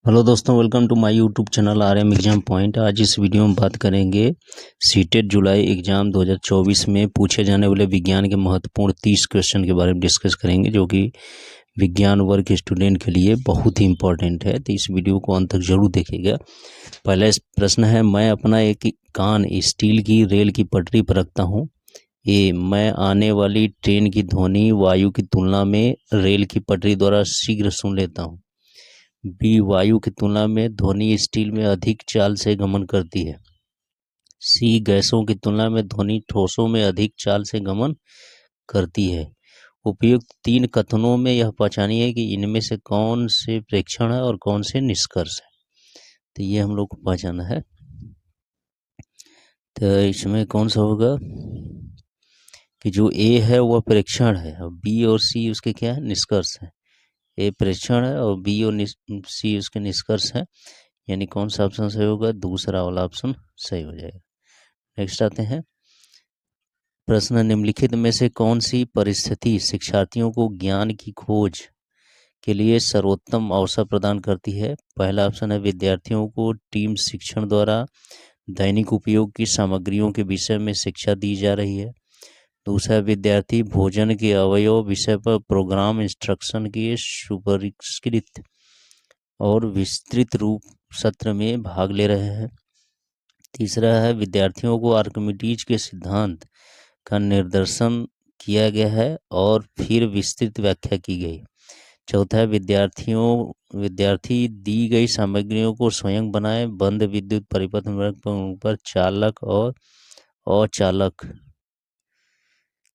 Hello दोस्तों, welcome to my YouTube channel RM exam point. आज इस वीडियो में बात करेंगे सीटेट जुलाई एग्ज़ाम 2024 में पूछे जाने वाले विज्ञान के महत्वपूर्ण 30 क्वेश्चन के बारे में डिस्कस करेंगे, जो कि विज्ञान वर्ग के स्टूडेंट के लिए बहुत ही इम्पोर्टेंट है। तो इस वीडियो को अंत तक जरूर देखिएगा। पहला प्रश्न है, मैं अपना एक कान स्टील की रेल की पटरी पर रखता हूँ। मैं आने वाली ट्रेन की ध्वनि वायु की तुलना में रेल की पटरी द्वारा शीघ्र सुन लेता हूँ। वायु की तुलना में ध्वनि स्टील में अधिक चाल से गमन करती है। गैसों की तुलना में ध्वनि ठोसों में अधिक चाल से गमन करती है। उपयुक्त 3 कथनों में यह पहचानिए कि इनमें से कौन से प्रेक्षण है और कौन से निष्कर्ष है। तो ये हम लोग को पहचाना है। तो इसमें कौन सा होगा कि जो ए है वह प्रेक्षण है और बी और सी उसके क्या है, निष्कर्ष है। ए प्रेक्षण है और बी और सी उसके निष्कर्ष है, यानी कौन सा ऑप्शन सही होगा, दूसरा वाला ऑप्शन सही हो जाएगा। नेक्स्ट आते हैं प्रश्न, निम्नलिखित में से कौन सी परिस्थिति शिक्षार्थियों को ज्ञान की खोज के लिए सर्वोत्तम अवसर प्रदान करती है। पहला ऑप्शन है, विद्यार्थियों को टीम शिक्षण द्वारा दैनिक उपयोग की सामग्रियों के विषय में शिक्षा दी जा रही है। दूसरा, विद्यार्थी भोजन के अवयव विषय पर प्रोग्राम इंस्ट्रक्शन के सुपरिष्कृत और विस्तृत रूप सत्र में भाग ले रहे हैं। तीसरा है, विद्यार्थियों को आर्किमिडीज के सिद्धांत का निर्देशन किया गया है और फिर विस्तृत व्याख्या की गई। चौथा है, विद्यार्थी दी गई सामग्रियों को स्वयं बनाए बंद विद्युत परिपथ पर चालक और अचालक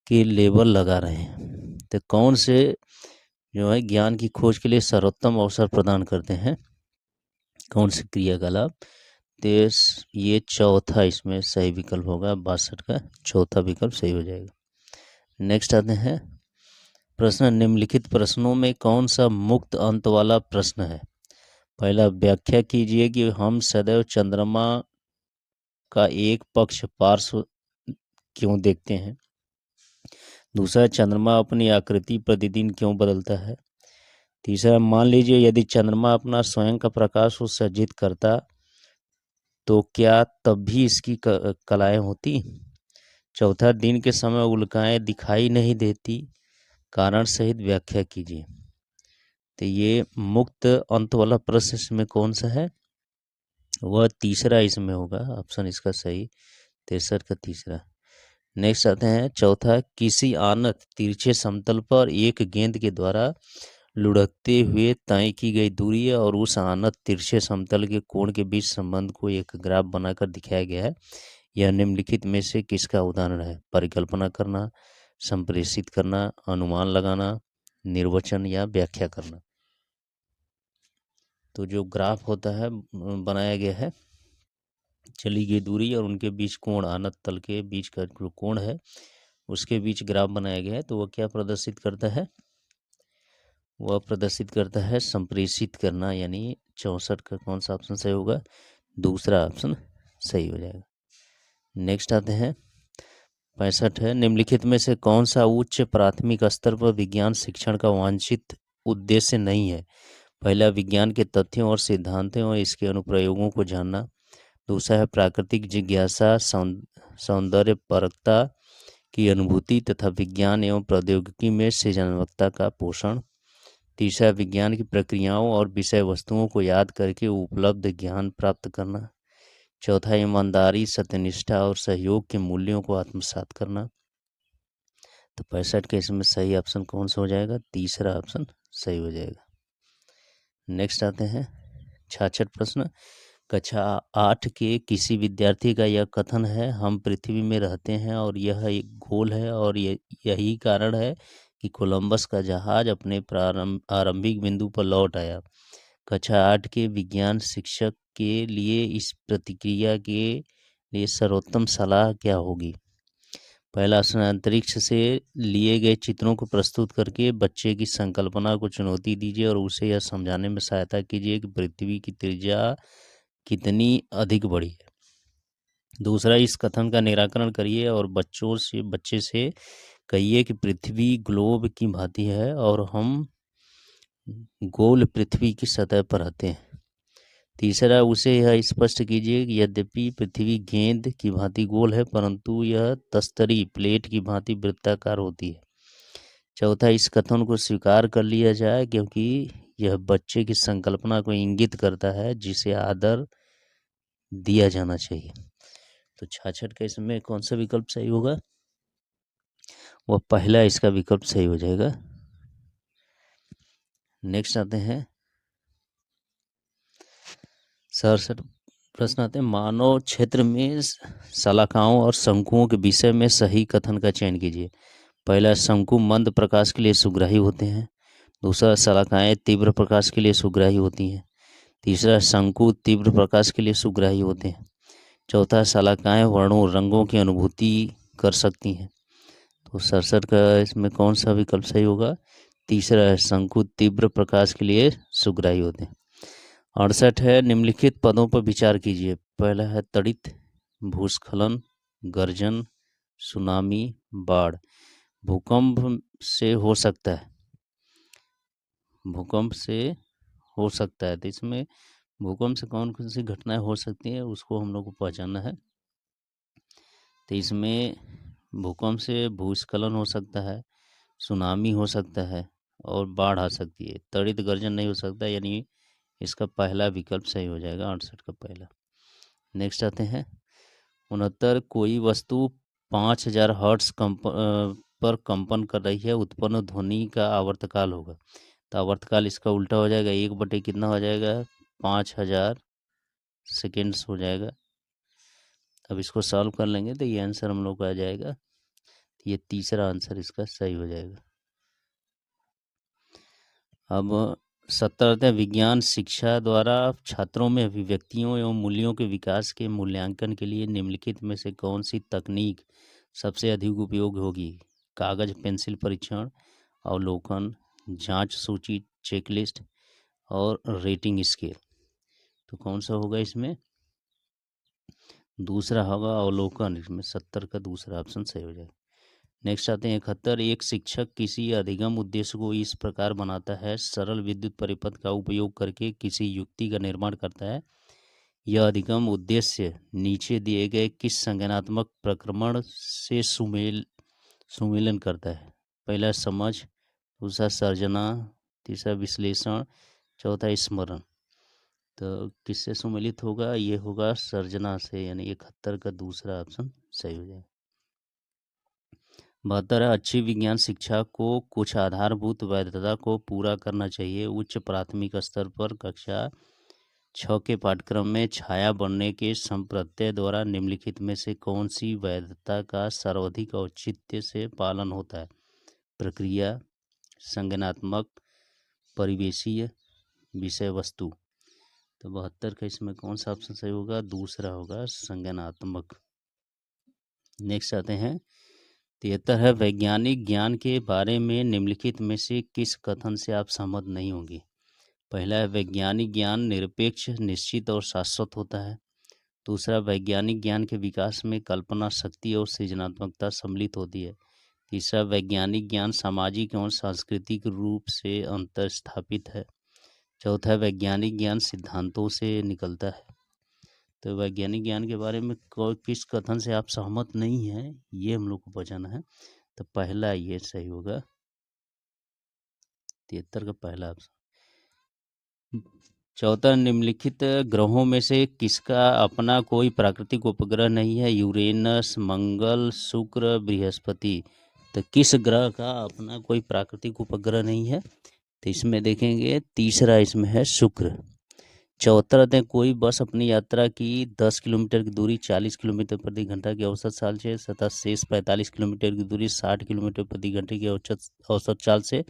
के लेबल लगा रहे हैं। तो कौन से जो है ज्ञान की खोज के लिए सर्वोत्तम अवसर प्रदान करते हैं, कौन से क्रियाकलाप। तो ये चौथा इसमें सही विकल्प होगा, 62 का चौथा विकल्प सही हो जाएगा। नेक्स्ट आते हैं प्रश्न, निम्नलिखित प्रश्नों में कौन सा मुक्त अंत वाला प्रश्न है। पहला, व्याख्या कीजिए कि हम सदैव चंद्रमा का एक पक्ष पार्श्व क्यों देखते हैं। दूसरा, चंद्रमा अपनी आकृति प्रतिदिन क्यों बदलता है। तीसरा, मान लीजिए यदि चंद्रमा अपना स्वयं का प्रकाश उत्सर्जित करता तो क्या तब भी इसकी कलाएं होती। चौथा, दिन के समय उल्काएं दिखाई नहीं देती, कारण सहित व्याख्या कीजिए। तो ये मुक्त अंत वाला प्रश्न इसमें कौन सा है, वह तीसरा इसमें होगा, ऑप्शन इसका सही 63 का तीसरा। नेक्स्ट आते हैं चौथा, किसी आनत तिरछे समतल पर एक गेंद के द्वारा लुढ़कते हुए तय की गई दूरी और उस आनत तिरछे समतल के कोण के बीच संबंध को एक ग्राफ बनाकर दिखाया गया है। यह निम्नलिखित में से किसका उदाहरण है। परिकल्पना करना, संप्रेषित करना, अनुमान लगाना, निर्वचन या व्याख्या करना। तो जो ग्राफ होता है बनाया गया है, चली गई दूरी और उनके बीच कोण, आनत तल के बीच का जो कोण है उसके बीच ग्राफ बनाया गया है, तो वह क्या प्रदर्शित करता है, वह प्रदर्शित करता है संप्रेषित करना, यानी 64 का कौन सा ऑप्शन सही होगा, दूसरा ऑप्शन सही हो जाएगा। नेक्स्ट आते हैं 65 है, निम्नलिखित में से कौन सा उच्च प्राथमिक स्तर पर विज्ञान शिक्षण का वांछित उद्देश्य नहीं है। पहला, विज्ञान के तथ्यों और सिद्धांतों और इसके अनुप्रयोगों को जानना। दूसरा है, प्राकृतिक जिज्ञासा, सौंदर्यपरकता की अनुभूति तथा विज्ञान एवं प्रौद्योगिकी में सृजनात्मकता का पोषण। तीसरा, विज्ञान की प्रक्रियाओं और विषय वस्तुओं को याद करके उपलब्ध ज्ञान प्राप्त करना। चौथा, ईमानदारी, सत्यनिष्ठा और सहयोग के मूल्यों को आत्मसात करना। तो 65 के इसमें सही ऑप्शन कौन सा हो जाएगा, तीसरा ऑप्शन सही हो जाएगा। नेक्स्ट आते हैं 66 प्रश्न, कक्षा 8 के किसी विद्यार्थी का यह कथन है, हम पृथ्वी में रहते हैं और यह एक गोल है और यही कारण है कि कोलंबस का जहाज अपने आरंभिक बिंदु पर लौट आया। कक्षा 8 के विज्ञान शिक्षक के लिए इस प्रतिक्रिया के लिए सर्वोत्तम सलाह क्या होगी। पहला ऑप्शन, अंतरिक्ष से लिए गए चित्रों को प्रस्तुत करके बच्चे की संकल्पना को चुनौती दीजिए और उसे यह समझाने में सहायता कीजिए कि पृथ्वी की त्रिज्या कितनी अधिक बड़ी है। दूसरा, इस कथन का निराकरण करिए और बच्चे से कहिए कि पृथ्वी ग्लोब की भांति है और हम गोल पृथ्वी की सतह पर रहते हैं। तीसरा, उसे यह स्पष्ट कीजिए कि यद्यपि पृथ्वी गेंद की भांति गोल है परंतु यह तस्तरी प्लेट की भांति वृत्ताकार होती है। चौथा, इस कथन को स्वीकार कर लिया जाए क्योंकि यह बच्चे की संकल्पना को इंगित करता है जिसे आदर दिया जाना चाहिए। तो 66 का इसमें कौन सा विकल्प सही होगा? वह पहला इसका विकल्प सही हो जाएगा। नेक्स्ट आते हैं 67 प्रश्न आते हैं, मानव क्षेत्र में शलाकाओं और शंकुओं के विषय में सही कथन का चयन कीजिए। पहला, शंकु मंद प्रकाश के लिए सुग्राही होते हैं। दूसरा, शलाकाएं तीव्र प्रकाश के लिए सुग्राही होती हैं। तीसरा, शंकु तीव्र प्रकाश के लिए सुग्राही होते हैं। चौथा, शलाकाएं वर्णों रंगों की अनुभूति कर सकती हैं। तो 67 का इसमें कौन सा विकल्प सही होगा? तीसरा है, शंकु तीव्र प्रकाश के लिए सुग्राही होते हैं। 68 है, निम्नलिखित पदों पर विचार कीजिए। पहला है तड़ित, भूस्खलन, गर्जन, सुनामी, बाढ़। भूकंप से हो सकता है, भूकंप से हो सकता है। तो इसमें भूकंप से कौन कौन सी घटनाएं हो सकती हैं उसको हम लोग को पहचानना है। तो इसमें भूकंप से भूस्खलन हो सकता है, सुनामी हो सकता है और बाढ़ आ सकती है। तड़ित गर्जन नहीं हो सकता, यानी इसका पहला विकल्प सही हो जाएगा, 68 का पहला। नेक्स्ट आते हैं 69, कोई वस्तु 5000 हर्ट्ज पर कंपन कर रही है, उत्पन्न ध्वनि का आवर्तकाल होगा। तो आवर्तकाल इसका उल्टा हो जाएगा, 1 कितना हो जाएगा? 5000 सेकेंड्स हो जाएगा। अब इसको सॉल्व कर लेंगे तो ये आंसर हम लोग को आ जाएगा। ये तीसरा आंसर इसका सही हो जाएगा। अब 70 विज्ञान शिक्षा द्वारा छात्रों में अभिव्यक्तियों एवं मूल्यों के विकास के मूल्यांकन के लिए निम्नलिखित में से कौन सी तकनीक सबसे अधिक उपयोग होगी? कागज पेंसिल परीक्षण, अवलोकन, जांच सूची चेकलिस्ट और रेटिंग स्केल। तो कौन सा होगा इसमें? दूसरा होगा अवलोकन। इसमें 70 का दूसरा ऑप्शन सही हो जाएगा। नेक्स्ट आते हैं 71, एक शिक्षक किसी अधिगम उद्देश्य को इस प्रकार बनाता है, सरल विद्युत परिपथ का उपयोग करके किसी युक्ति का निर्माण करता है। यह अधिगम उद्देश्य नीचे दिए गए किस संज्ञानात्मक प्रक्रमण से सुमेलन करता है? पहला समझ, दूसरा सर्जना, तीसरा विश्लेषण, चौथा स्मरण। तो किससे सुमेलित होगा? ये होगा सर्जना से, यानी 71 का दूसरा ऑप्शन सही हो जाएगा। 72, अच्छी विज्ञान शिक्षा को कुछ आधारभूत वैधता को पूरा करना चाहिए। उच्च प्राथमिक स्तर पर कक्षा 6 के पाठ्यक्रम में छाया बनने के संप्रत्यय द्वारा निम्नलिखित में से कौन सी वैधता का सर्वाधिक औचित्य से पालन होता है? प्रक्रिया, संज्ञानात्मक, परिवेशीय, विषय वस्तु। तो 72 का इसमें कौन सा ऑप्शन सही होगा? दूसरा होगा संज्ञानात्मक। नेक्स्ट आते हैं 73 है, वैज्ञानिक ज्ञान के बारे में निम्नलिखित में से किस कथन से आप सहमत नहीं होंगे? पहला है, वैज्ञानिक ज्ञान निरपेक्ष, निश्चित और शाश्वत होता है। दूसरा, वैज्ञानिक ज्ञान के विकास में कल्पना शक्ति और सृजनात्मकता सम्मिलित होती है। तीसरा, वैज्ञानिक ज्ञान सामाजिक एवं सांस्कृतिक रूप से अंतर्स्थापित है। चौथा, वैज्ञानिक ज्ञान सिद्धांतों से निकलता है। तो वैज्ञानिक ज्ञान के बारे में किस कथन से आप सहमत नहीं हैं, ये हम लोग को पहचाना है। तो पहला ये सही होगा, 73 का पहला ऑप्शन। चौथा, निम्नलिखित ग्रहों में से किसका अपना कोई प्राकृतिक उपग्रह नहीं है? यूरेनस, मंगल, शुक्र, बृहस्पति। तो किस ग्रह का अपना कोई प्राकृतिक उपग्रह नहीं है? तो इसमें देखेंगे तीसरा इसमें है शुक्र। चौथा रहते हैं, कोई बस अपनी यात्रा की 10 किलोमीटर की दूरी 40 किलोमीटर प्रति घंटा की औसत चाल से तथा शेष 45 किलोमीटर की दूरी 60 किलोमीटर प्रति घंटे की औसत चाल से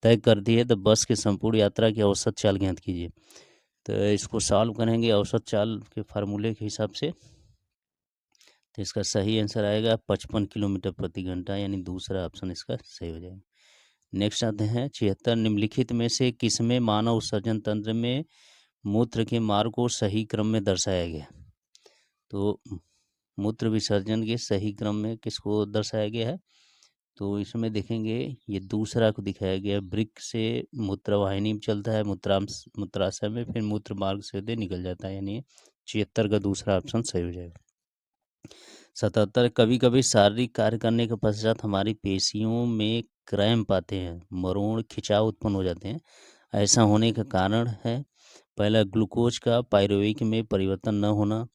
तय करती है। तो बस की संपूर्ण यात्रा की औसत चाल ज्ञात कीजिए। तो इसको सॉल्व करेंगे औसत चाल के फार्मूले के हिसाब से। तो इसका सही आंसर आएगा 55 किलोमीटर प्रति घंटा, यानी दूसरा ऑप्शन इसका सही हो जाएगा। नेक्स्ट आते हैं 76, निम्नलिखित में से किसमें मानव उत्सर्जन तंत्र में मूत्र के मार्ग को सही क्रम में दर्शाया गया? तो मूत्र विसर्जन के सही क्रम में किसको दर्शाया गया है? तो इसमें देखेंगे ये दूसरा को दिखाया गया, वृक्क से मूत्रवाहिनी में चलता है, मूत्राशय में, फिर मूत्र मार्ग से होते निकल जाता है, यानी 76 का दूसरा ऑप्शन सही हो जाएगा। 77 कभी कभी शारीरिक कार्य करने के पश्चात हमारी पेशियों में क्रैम्प आते हैं, मरोड़ खिंचाव उत्पन्न हो जाते हैं। ऐसा होने का कारण है, पहला ग्लूकोज का पायरुवेट में परिवर्तन न होना,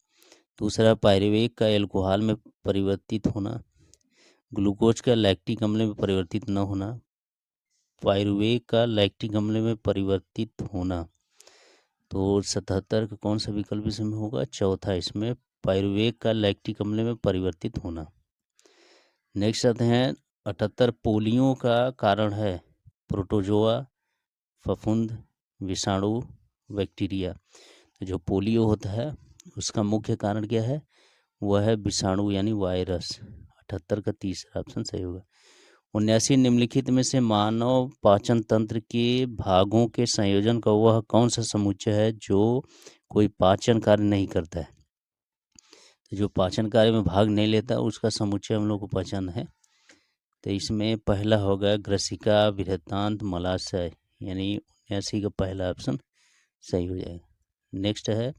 दूसरा पायरुवेट का एल्कोहल में परिवर्तित होना, ग्लूकोज का लैक्टिक अम्ल में परिवर्तित न होना, पायरुवेट का लैक्टिक अम्ल में परिवर्तित होना। तो 77 का कौन सा विकल्प इसमें होगा? चौथा, इसमें पायरुवेट का लैक्टिक अम्ल में परिवर्तित होना। नेक्स्ट आते हैं 78, पोलियो का कारण है प्रोटोजोआ, फफूंद, विषाणु, बैक्टीरिया। तो जो पोलियो होता है उसका मुख्य कारण क्या है? वह है विषाणु यानी वायरस। 78 का तीसरा ऑप्शन सही होगा। 79, निम्नलिखित में से मानव पाचन तंत्र के भागों के संयोजन का वह कौन सा समुच्चय है जो कोई पाचन कार्य नहीं करता है? तो जो पाचन कार्य में भाग नहीं लेता उसका समुच्चय हम लोग को पहचान है। तो इसमें पहला होगा ग्रसिका, बृहदान्त्र, मलाशय, यानी 79 का पहला ऑप्शन सही हो जाएगा। नेक्स्ट है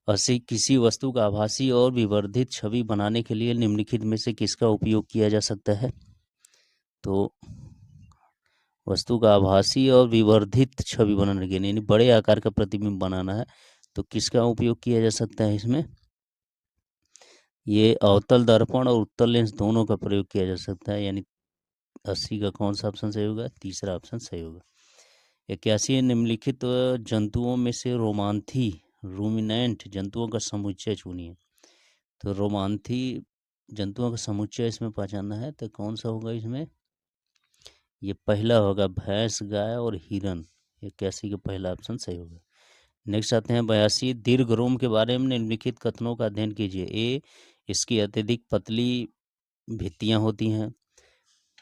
80, किसी वस्तु का आभासी और विवर्धित छवि बनाने के लिए निम्नलिखित में से किसका उपयोग किया जा सकता है? तो वस्तु का आभासी और विवर्धित छवि बनाने के लिए, यानी बड़े आकार का प्रतिबिंब बनाना है, तो किसका उपयोग किया जा सकता है इसमें? ये अवतल दर्पण और उत्तल लेंस दोनों का प्रयोग किया जा सकता है, यानी 80 का कौन सा ऑप्शन सही होगा? तीसरा ऑप्शन सही होगा। 81, निम्नलिखित जंतुओं में से रोमांथी रूमिनेंट जंतुओं का समुच्चय चुनिए। तो रोमांथी जंतुओं का समुच्चय इसमें पहचानना है, तो कौन सा होगा इसमें? ये पहला होगा, भैंस, गाय और हिरन। 81 का पहला ऑप्शन सही होगा। नेक्स्ट आते हैं 82, दीर्घ रोम के बारे में निम्नलिखित कथनों का अध्ययन कीजिए। ए, इसकी अत्यधिक पतली भित्तियां होती हैं।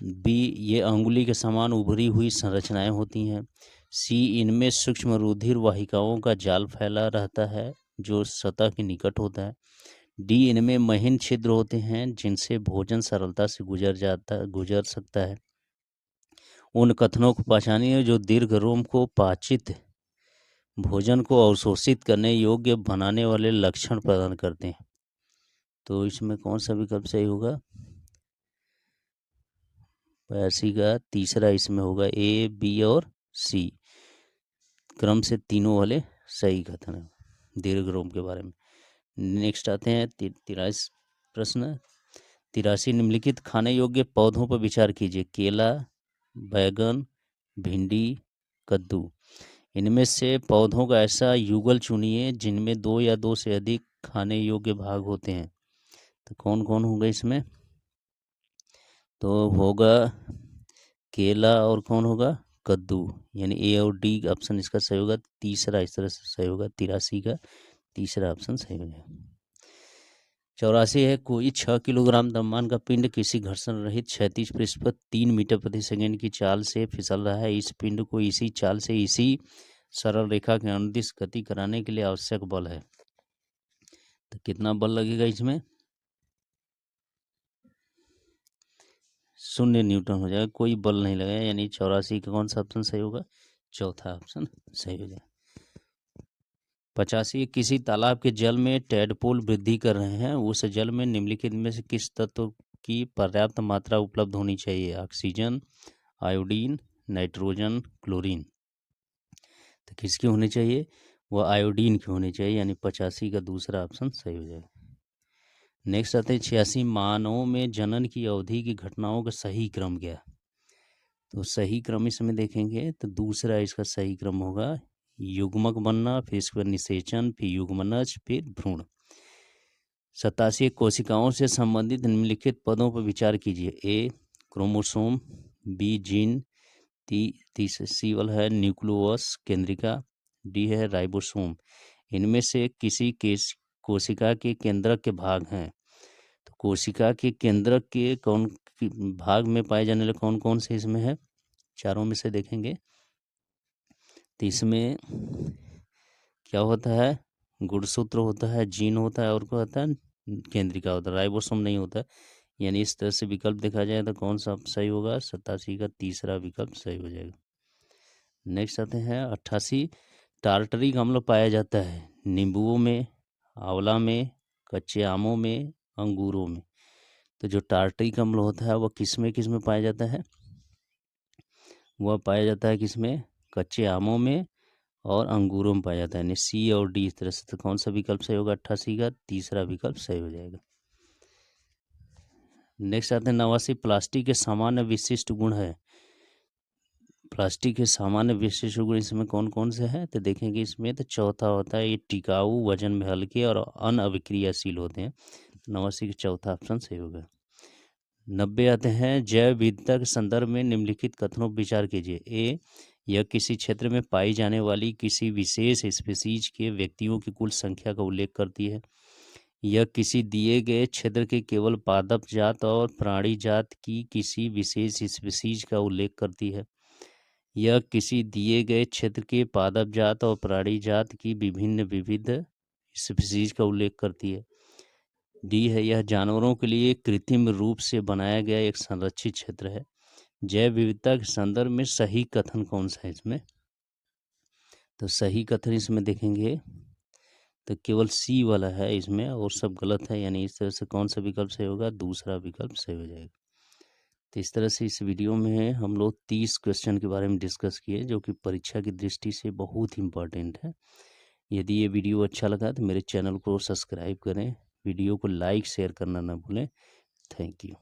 बी, ये अंगुली के समान उभरी हुई संरचनाएं होती हैं। सी, इनमें सूक्ष्म रुधिर वाहिकाओं का जाल फैला रहता है जो सतह के निकट होता है। डी, इनमें महीन छिद्र होते हैं जिनसे भोजन सरलता से गुजर सकता है। उन कथनों को पहचानिए जो दीर्घ रोम को पाचित भोजन को अवशोषित करने योग्य बनाने वाले लक्षण प्रदान करते हैं। तो इसमें कौन सा विकल्प सही होगा? 82 का तीसरा इसमें होगा, ए, बी और सी, क्रम से तीनों वाले सही कथन है दीर्घ रोम के बारे में। नेक्स्ट आते हैं 83 प्रश्न। 83, निम्नलिखित खाने योग्य पौधों पर विचार कीजिए। केला, बैगन, भिंडी, कद्दू। इनमें से पौधों का ऐसा युगल चुनिए जिनमें 2 या 2 से अधिक खाने योग्य भाग होते हैं। तो कौन कौन होगा इसमें? तो होगा केला और कौन होगा? कद्दू, यानी ए और डी ऑप्शन इसका सही होगा। तीसरा इस तरह से सही होगा, 83 का तीसरा ऑप्शन सही हो जाएगा। 84 है, कोई 6 किलोग्राम द्रव्यमान का पिंड किसी घर्षण रहित क्षैतिज पृष्ठ पर 3 मीटर प्रति सेकंड की चाल से फिसल रहा है। इस पिंड को इसी चाल से इसी सरल रेखा के अनुदिश गति कराने के लिए आवश्यक बल है। तो कितना बल लगेगा इसमें? 0 न्यूटन हो जाएगा, कोई बल नहीं लगेगा, यानी 84 का कौन सा ऑप्शन सही होगा? चौथा ऑप्शन सही हो जाएगा। 85, किसी तालाब के जल में टैडपोल वृद्धि कर रहे हैं, उस जल में निम्नलिखित में से किस तत्व की पर्याप्त मात्रा उपलब्ध होनी चाहिए? Oxygen, iodine, nitrogen, chlorine. तो किसकी होनी चाहिए? वह आयोडीन की होनी चाहिए, यानी 85 का दूसरा ऑप्शन सही हो जाएगा। नेक्स्ट आते हैं 86, मानव में जनन की अवधि की घटनाओं का सही क्रम क्या? तो सही क्रम इसमें देखेंगे तो दूसरा इसका सही क्रम होगा, युग्मक बनना, फिर इसके बाद निषेचन, फिर युग्मनज, फिर भ्रूण। 87, कोशिकाओं से संबंधित निम्नलिखित पदों पर विचार कीजिए। ए, क्रोमोसोम, बी, जीन, सी वाला है न्यूक्लियस केंद्रिका, डी है राइबोसोम। इनमें से किसी कोशिका के केंद्रक के भाग हैं। तो कोशिका के केंद्रक के कौन भाग में पाए जाने वाले कौन कौन से इसमें है? चारों में से देखेंगे तो इसमें क्या होता है? गुणसूत्र होता है, जीन होता है और क्या होता है? केंद्रिका होता है, राइबोसोम नहीं होता है। यानी इस तरह से विकल्प देखा जाए तो कौन सा सही होगा? 87 का तीसरा विकल्प सही हो जाएगा। नेक्स्ट आते हैं 88, टार्टरिक अम्ल पाया जाता है नींबुओं में, आंवला में, कच्चे आमों में, अंगूरों में। तो जो टार्टरिक अम्ल होता है वह किस में पाया जाता है? वह पाया जाता है किसमें? कच्चे आमों में और अंगूरों में पाया जाता है, यानी सी और डी इस तरह से। तो कौन सा विकल्प सही होगा? 88 का तीसरा विकल्प सही हो जाएगा। नेक्स्ट आते हैं 89, प्लास्टिक के सामान्य विशिष्ट गुण है। प्लास्टिक के सामान्य विशिष्ट गुण इसमें कौन कौन से हैं? तो देखेंगे इसमें तो चौथा होता है ये टिकाऊ, वजन में हल्के और अनअभिक्रियाशील होते हैं। 89 का चौथा ऑप्शन सही होगा। 90 आते हैं, जैव विविधता के संदर्भ में निम्नलिखित कथनों पर विचार कीजिए। ए, यह किसी क्षेत्र में पाई जाने वाली किसी विशेष स्पीसीज के व्यक्तियों की कुल संख्या का उल्लेख करती है। यह किसी दिए गए क्षेत्र के केवल पादप जात और प्राणी जात की किसी विशेष स्पीसीज का उल्लेख करती है। यह किसी दिए गए क्षेत्र के पादप जात और प्राणी जात की विविध स्पीसीज का उल्लेख करती है। डी है, यह जानवरों के लिए कृत्रिम रूप से बनाया गया एक संरक्षित क्षेत्र है। जैव विविधता के संदर्भ में सही कथन कौन सा है इसमें? तो सही कथन इसमें देखेंगे तो केवल सी वाला है इसमें, और सब गलत है, यानी इस तरह से कौन सा विकल्प सही होगा? दूसरा विकल्प सही हो जाएगा। तो इस तरह से इस वीडियो में हम लोग 30 क्वेश्चन के बारे में डिस्कस किए जो कि परीक्षा की दृष्टि से बहुत इम्पॉर्टेंट है। यदि ये वीडियो अच्छा लगा तो मेरे चैनल को सब्सक्राइब करें, वीडियो को लाइक शेयर करना ना भूलें। Thank you.